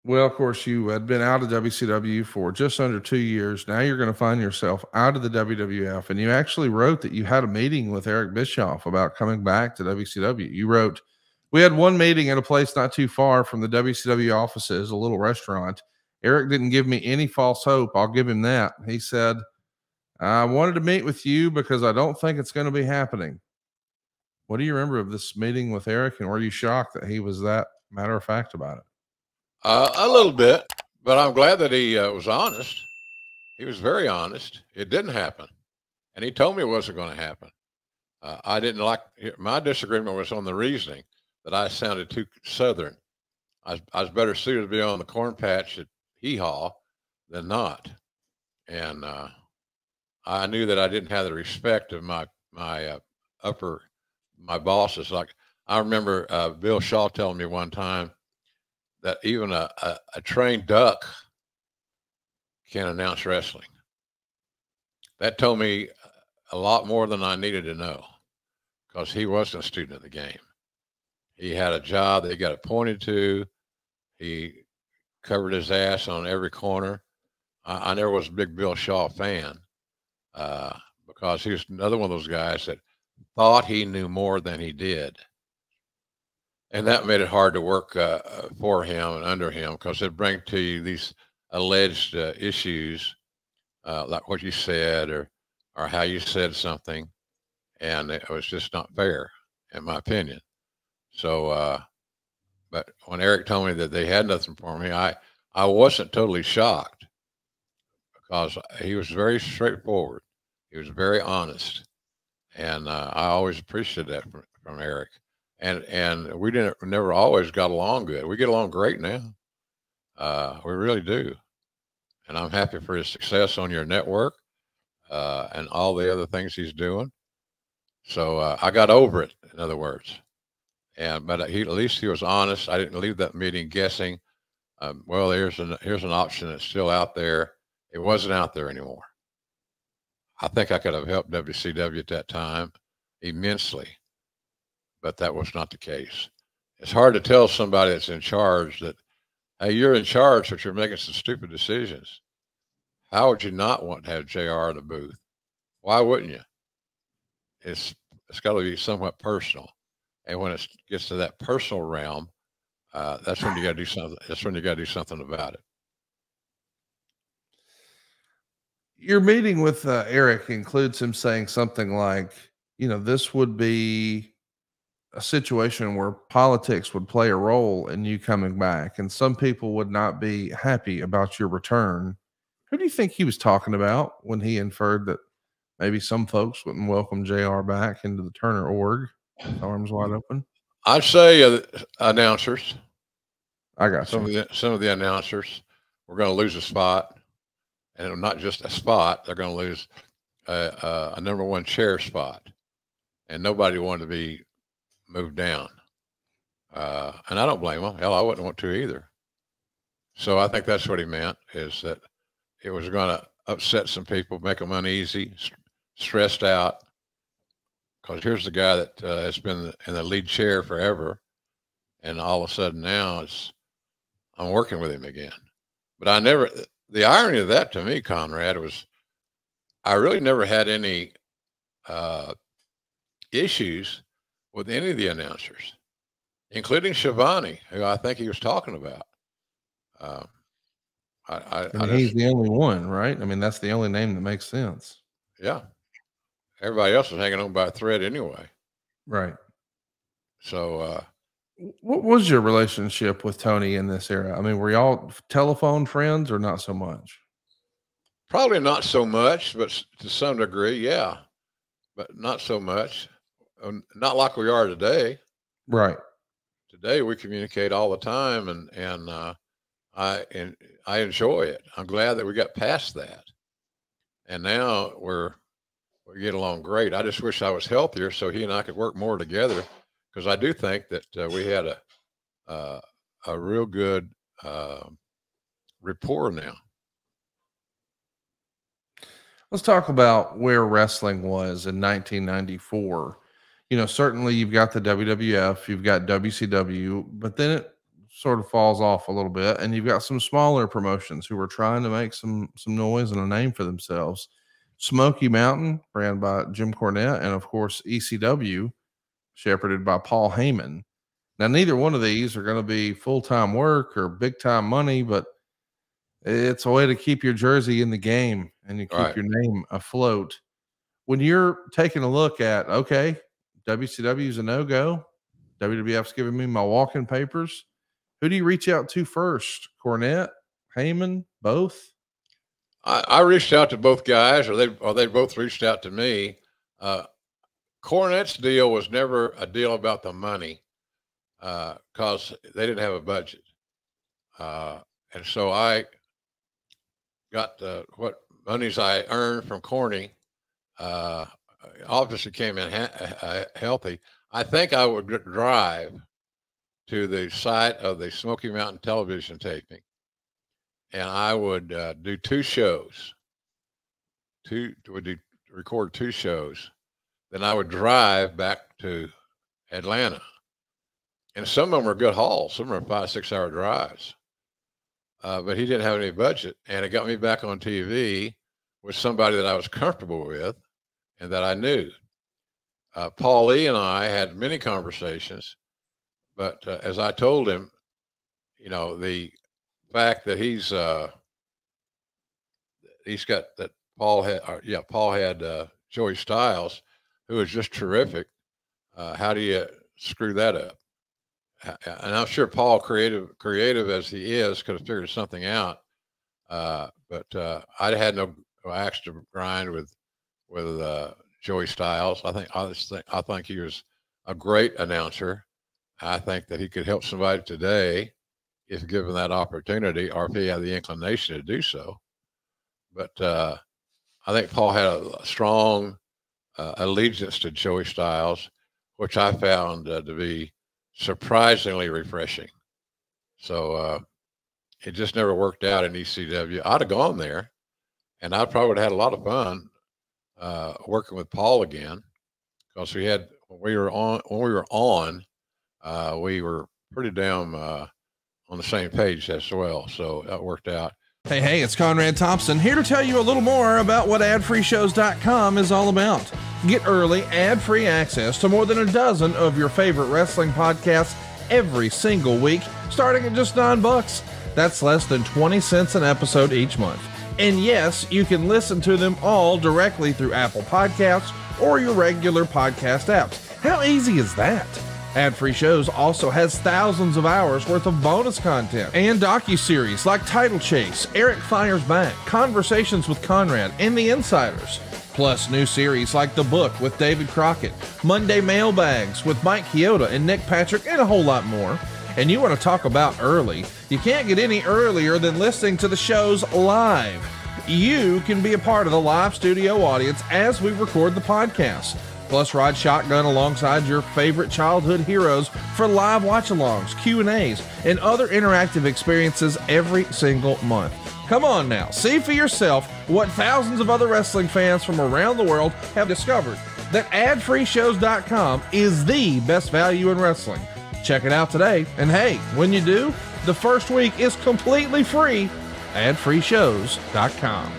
Well, of course, you had been out of WCW for just under 2 years. Now you're going to find yourself out of the WWF. And you actually wrote that you had a meeting with Eric Bischoff about coming back to WCW. You wrote, "We had one meeting at a place not too far from the WCW offices, a little restaurant. Eric didn't give me any false hope. I'll give him that. He said, I wanted to meet with you because I don't think it's going to be happening." What do you remember of this meeting with Eric? And were you shocked that he was that matter of fact about it? A little bit, but I'm glad that he was honest. He was very honest. It didn't happen, and he told me it wasn't going to happen. I didn't like my disagreement was on the reasoning that I sounded too Southern. I was better suited to be on the corn patch at Hee Haw than not, and I knew that I didn't have the respect of my my bosses. Like I remember Bill Shaw telling me one time that even a trained duck can announce wrestling. That told me a lot more than I needed to know because he wasn't a student of the game. He had a job that he got appointed to. He covered his ass on every corner. I never was a big Bill Shaw fan because he was another one of those guys that thought he knew more than he did. And that made it hard to work for him and under him because it bring to you these alleged issues like what you said or how you said something, and it was just not fair, in my opinion. So, but when Eric told me that they had nothing for me, I wasn't totally shocked because he was very straightforward. He was very honest, and I always appreciated that from Eric. And we never always got along good. We get along great now. We really do. And I'm happy for his success on your network and all the other things he's doing. So I got over it, in other words. But at least he was honest. I didn't leave that meeting guessing. Well, here's an option that's still out there. It wasn't out there anymore. I think I could have helped WCW at that time immensely, but that was not the case. It's hard to tell somebody that's in charge that, hey, you're in charge, but you're making some stupid decisions. How would you not want to have JR in the booth? Why wouldn't you? It's got to be somewhat personal. And when it gets to that personal realm, that's when you got to do something. That's when you got to do something about it. Your meeting with Eric includes him saying something like, this would be a situation where politics would play a role in you coming back, and some people would not be happy about your return. Who do you think he was talking about when he inferred that maybe some folks wouldn't welcome JR back into the Turner org with arms wide open? I'd say announcers. I got some of the announcers were going to lose a spot, and not just a spot. They're going to lose a number one chair spot, and nobody wanted to be moved down. And I don't blame them. Hell, I wouldn't want to either. So I think that's what he meant, is that it was going to upset some people, make them uneasy, stressed out. Because here's the guy that has been in the lead chair forever, and all of a sudden now I'm working with him again. But the irony of that to me, Conrad, was I really never had any issues with any of the announcers, including Shivani, who I think he was talking about. He's the only one, right? I mean, that's the only name that makes sense. Yeah. Everybody else was hanging on by a thread anyway. Right. So, what was your relationship with Tony in this era? I mean, were y'all telephone friends or not so much? Probably not so much, but to some degree, yeah. But not so much. Not like we are today. Right. Today we communicate all the time, and I enjoy it. I'm glad that we got past that, and now we get along great. I just wish I was healthier so he and I could work more together, because I do think that we had a real good rapport now. Let's talk about where wrestling was in 1994. Certainly you've got the WWF, you've got WCW, but then it sort of falls off a little bit, and you've got some smaller promotions who are trying to make some noise and a name for themselves. Smoky Mountain, ran by Jim Cornette, and of course ECW, shepherded by Paul Heyman. Now, neither one of these are going to be full-time work or big-time money, but it's a way to keep your jersey in the game and you keep your name afloat. When you're taking a look at, okay, WCW is a no-go, WWF's giving me my walking papers, who do you reach out to first? Cornette, Heyman, both? I reached out to both guys, or they both reached out to me. Cornette's deal was never a deal about the money, because they didn't have a budget, and so I got what monies I earned from Corny. Obviously came in healthy. I think I would drive to the site of the Smoky Mountain television taping, and I would do 2 shows. Record 2 shows. Then I would drive back to Atlanta, and some of them were good hauls. Some were 5-6 hour drives. But he didn't have any budget, and it got me back on TV with somebody that I was comfortable with and that I knew. Paul Lee and I had many conversations, but as I told him, the fact that he's got that Paul had Joey Styles, who was just terrific. How do you screw that up? And I'm sure Paul, creative as he is, could have figured something out. But I had no axe to grind with Joey Styles. I think he was a great announcer. I think that he could help somebody today if given that opportunity, or if he had the inclination to do so. But I think Paul had a strong allegiance to Joey Styles, which I found to be surprisingly refreshing. So it just never worked out in ECW. I'd have gone there, and I probably would have had a lot of fun working with Paul again, because when we were on, we were pretty damn on the same page as well. So that worked out. Hey, it's Conrad Thompson here to tell you a little more about what adfreeshows.com is all about. Get early, ad-free access to more than a dozen of your favorite wrestling podcasts every single week, starting at just $9. That's less than 20 cents an episode each month. And yes, you can listen to them all directly through Apple Podcasts or your regular podcast apps. How easy is that? Ad-free shows also has thousands of hours worth of bonus content and docuseries like Title Chase, Eric Fires Back, Conversations with Conrad, and The Insiders. Plus new series like The Book with David Crockett, Monday Mailbags with Mike Chioda and Nick Patrick, and a whole lot more. And you want to talk about early? You can't get any earlier than listening to the shows live. You can be a part of the live studio audience as we record the podcast. Plus, ride shotgun alongside your favorite childhood heroes for live watch-alongs, Q&As, and other interactive experiences every single month. Come on now, see for yourself what thousands of other wrestling fans from around the world have discovered, that adfreeshows.com is the best value in wrestling. Check it out today, and hey, when you do, the first week is completely free. adfreeshows.com.